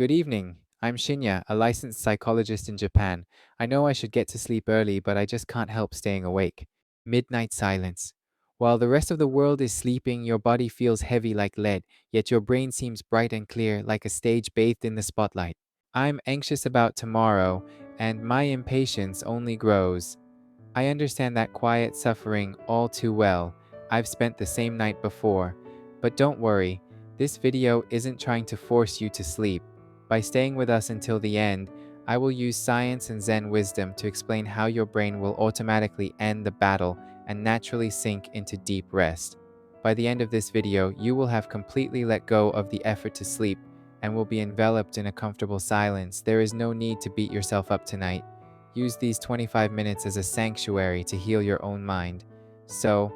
Good evening. I'm Shinya, a licensed psychologist in Japan. I know I should get to sleep early, but I just can't help staying awake. Midnight silence. While the rest of the world is sleeping, your body feels heavy like lead, yet your brain seems bright and clear, like a stage bathed in the spotlight. I'm anxious about tomorrow, and my impatience only grows. I understand that quiet suffering all too well. I've spent the same night before. But don't worry, this video isn't trying to force you to sleep. By staying with us until the end, I will use science and Zen wisdom to explain how your brain will automatically end the battle and naturally sink into deep rest. By the end of this video, you will have completely let go of the effort to sleep and will be enveloped in a comfortable silence. There is no need to beat yourself up tonight. Use these 25 minutes as a sanctuary to heal your own mind. So,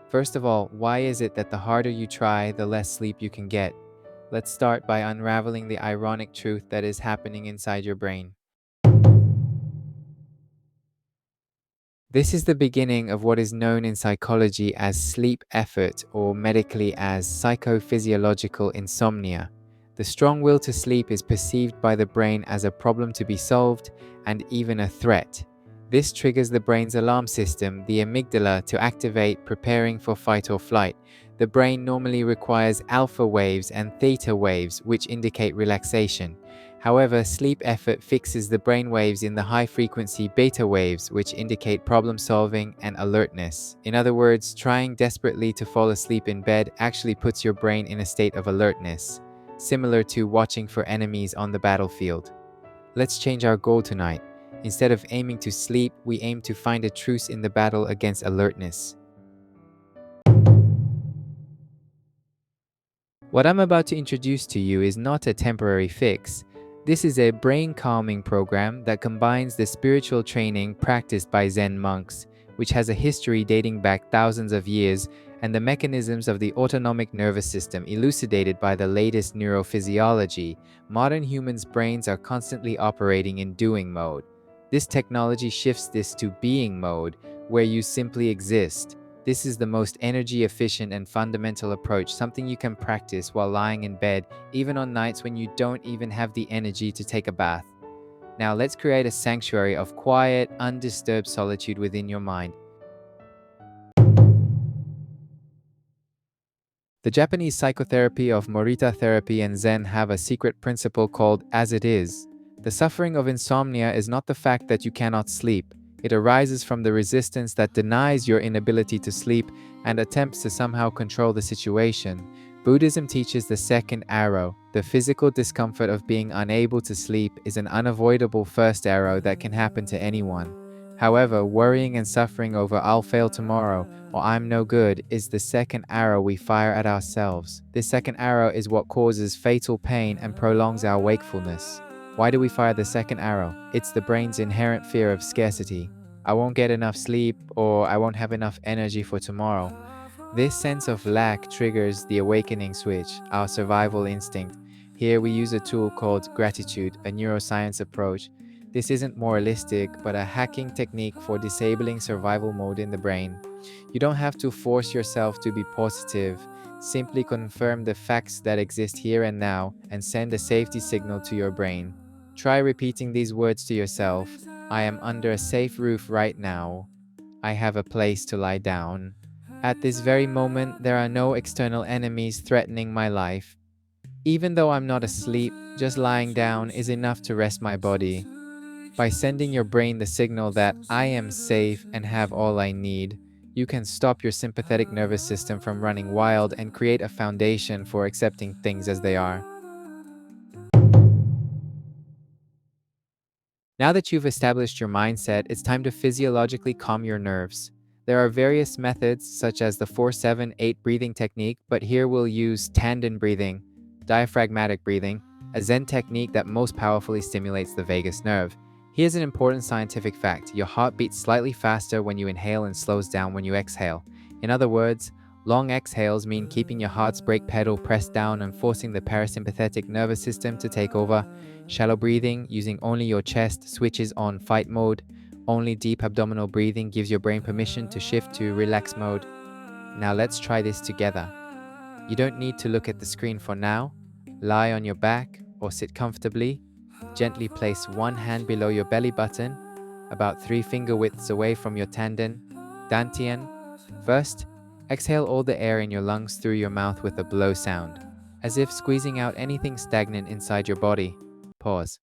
first of all, why is it that the harder you try, the less sleep you can get? Let's start by unraveling the ironic truth that is happening inside your brain. This is the beginning of what is known in psychology as sleep effort, or medically as psychophysiological insomnia. The strong will to sleep is perceived by the brain as a problem to be solved and even a threat. This triggers the brain's alarm system, the amygdala, to activate, preparing for fight or flight. The brain normally requires alpha waves and theta waves, which indicate relaxation. However, sleep effort fixes the brain waves in the high-frequency beta waves, which indicate problem-solving and alertness. In other words, trying desperately to fall asleep in bed actually puts your brain in a state of alertness, similar to watching for enemies on the battlefield. Let's change our goal tonight. Instead of aiming to sleep, we aim to find a truce in the battle against alertness. What I'm about to introduce to you is not a temporary fix. This is a brain calming program that combines the spiritual training practiced by Zen monks, which has a history dating back thousands of years, and the mechanisms of the autonomic nervous system elucidated by the latest neurophysiology. Modern humans' brains are constantly operating in doing mode. This technology shifts this to being mode, where you simply exist. This is the most energy efficient and fundamental approach, something you can practice while lying in bed, even on nights when you don't even have the energy to take a bath. Now let's create a sanctuary of quiet, undisturbed solitude within your mind. The Japanese psychotherapy of Morita therapy and Zen have a secret principle called as it is. The suffering of insomnia is not the fact that you cannot sleep. It arises from the resistance that denies your inability to sleep and attempts to somehow control the situation. Buddhism teaches the second arrow. The physical discomfort of being unable to sleep is an unavoidable first arrow that can happen to anyone. However, worrying and suffering over "I'll fail tomorrow" or "I'm no good" is the second arrow we fire at ourselves. This second arrow is what causes fatal pain and prolongs our wakefulness. Why do we fire the second arrow? It's the brain's inherent fear of scarcity. I won't get enough sleep, or I won't have enough energy for tomorrow. This sense of lack triggers the awakening switch, our survival instinct. Here we use a tool called gratitude, a neuroscience approach. This isn't moralistic, but a hacking technique for disabling survival mode in the brain. You don't have to force yourself to be positive. Simply confirm the facts that exist here and now and send a safety signal to your brain. Try repeating these words to yourself. I am under a safe roof right now. I have a place to lie down. At this very moment, there are no external enemies threatening my life. Even though I'm not asleep, just lying down is enough to rest my body. By sending your brain the signal that I am safe and have all I need, you can stop your sympathetic nervous system from running wild and create a foundation for accepting things as they are. Now that you've established your mindset, it's time to physiologically calm your nerves. There are various methods, such as the 4-7-8 breathing technique, but here we'll use tandem breathing, diaphragmatic breathing, a Zen technique that most powerfully stimulates the vagus nerve. Here's an important scientific fact: your heart beats slightly faster when you inhale and slows down when you exhale. In other words, long exhales mean keeping your heart's brake pedal pressed down and forcing the parasympathetic nervous system to take over. Shallow breathing, using only your chest, switches on fight mode. Only deep abdominal breathing gives your brain permission to shift to relax mode. Now let's try this together. You don't need to look at the screen for now. Lie on your back, or sit comfortably. Gently place one hand below your belly button, about 3 finger widths away from your tendon, dantian. First, exhale all the air in your lungs through your mouth with a blow sound, as if squeezing out anything stagnant inside your body. Pause.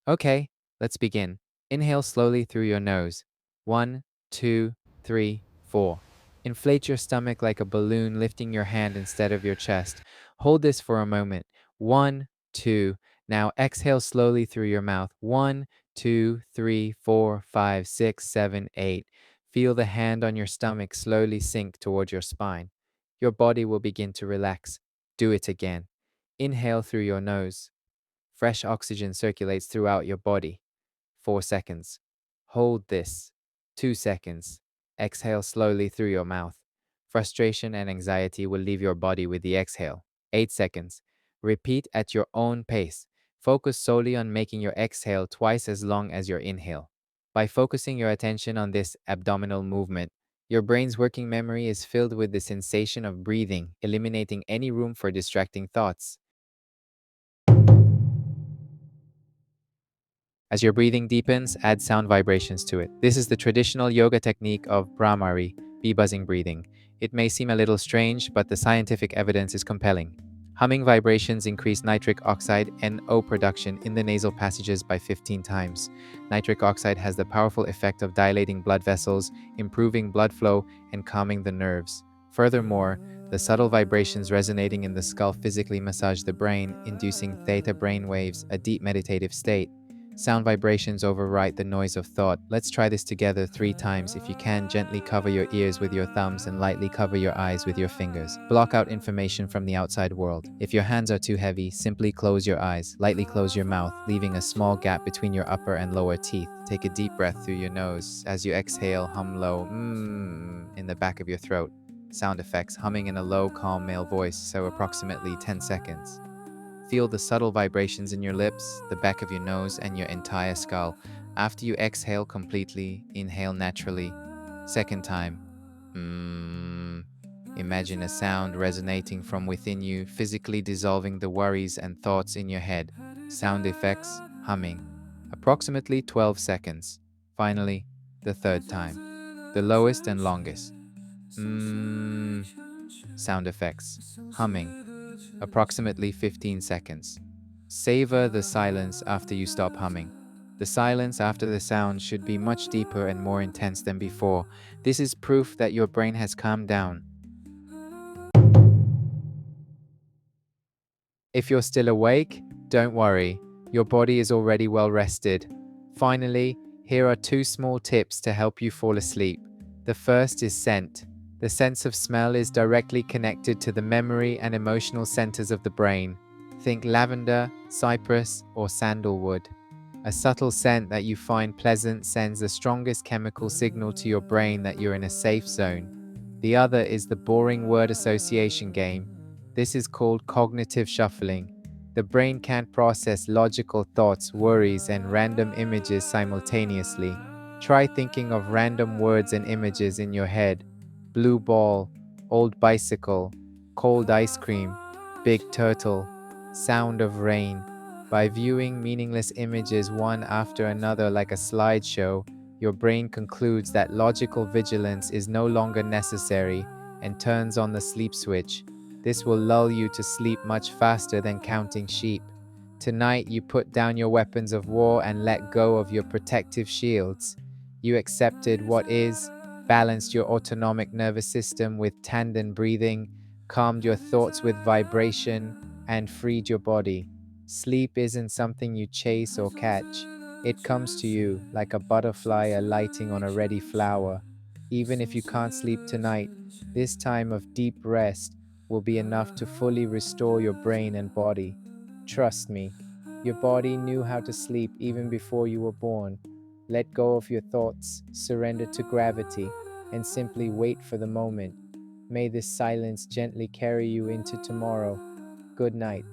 Okay, let's begin. Inhale slowly through your nose. 1, 2, 3, 4. Inflate your stomach like a balloon, lifting your hand instead of your chest. Hold this for a moment. 1, 2. Now exhale slowly through your mouth. 1, 2, 3, 4, 5, 6, 7, 8. Feel the hand on your stomach slowly sink toward your spine. Your body will begin to relax. Do it again. Inhale through your nose. Fresh oxygen circulates throughout your body. 4 seconds. Hold this. 2 seconds. Exhale slowly through your mouth. Frustration and anxiety will leave your body with the exhale. 8 seconds. Repeat at your own pace. Focus solely on making your exhale twice as long as your inhale. By focusing your attention on this abdominal movement, your brain's working memory is filled with the sensation of breathing, eliminating any room for distracting thoughts. As your breathing deepens, add sound vibrations to it. This is the traditional yoga technique of Brahmari, bee buzzing breathing. It may seem a little strange, but the scientific evidence is compelling. Humming vibrations increase nitric oxide NO production in the nasal passages by 15 times. Nitric oxide has the powerful effect of dilating blood vessels, improving blood flow, and calming the nerves. Furthermore, the subtle vibrations resonating in the skull physically massage the brain, inducing theta brain waves, a deep meditative state. Sound vibrations overwrite the noise of thought. Let's try this together 3 times. If you can, gently cover your ears with your thumbs and lightly cover your eyes with your fingers. Block out information from the outside world. If your hands are too heavy, simply close your eyes. Lightly close your mouth, leaving a small gap between your upper and lower teeth. Take a deep breath through your nose. As you exhale, hum low in the back of your throat. Sound effects, humming in a low, calm male voice, so approximately 10 seconds. Feel the subtle vibrations in your lips, the back of your nose, and your entire skull. After you exhale completely, inhale naturally. Second time. Imagine a sound resonating from within you, physically dissolving the worries and thoughts in your head. Sound effects, humming. Approximately 12 seconds. Finally, the third time. The lowest and longest. Sound effects, humming. Approximately 15 seconds. Savor the silence after you stop humming. The silence after the sound should be much deeper and more intense than before. This is proof that your brain has calmed down. If you're still awake, don't worry. Your body is already well rested. Finally, here are 2 small tips to help you fall asleep. The first is scent. The sense of smell is directly connected to the memory and emotional centers of the brain. Think lavender, cypress, or sandalwood. A subtle scent that you find pleasant sends the strongest chemical signal to your brain that you're in a safe zone. The other is the boring word association game. This is called cognitive shuffling. The brain can't process logical thoughts, worries, and random images simultaneously. Try thinking of random words and images in your head. Blue ball, old bicycle, cold ice cream, big turtle, sound of rain. By viewing meaningless images one after another like a slideshow, your brain concludes that logical vigilance is no longer necessary and turns on the sleep switch. This will lull you to sleep much faster than counting sheep. Tonight, you put down your weapons of war and let go of your protective shields. You accepted what is, balanced your autonomic nervous system with tandem breathing, calmed your thoughts with vibration, and freed your body. Sleep isn't something you chase or catch. It comes to you like a butterfly alighting on a ready flower. Even if you can't sleep tonight, this time of deep rest will be enough to fully restore your brain and body. Trust me, your body knew how to sleep even before you were born. Let go of your thoughts, surrender to gravity, and simply wait for the moment. May this silence gently carry you into tomorrow. Good night.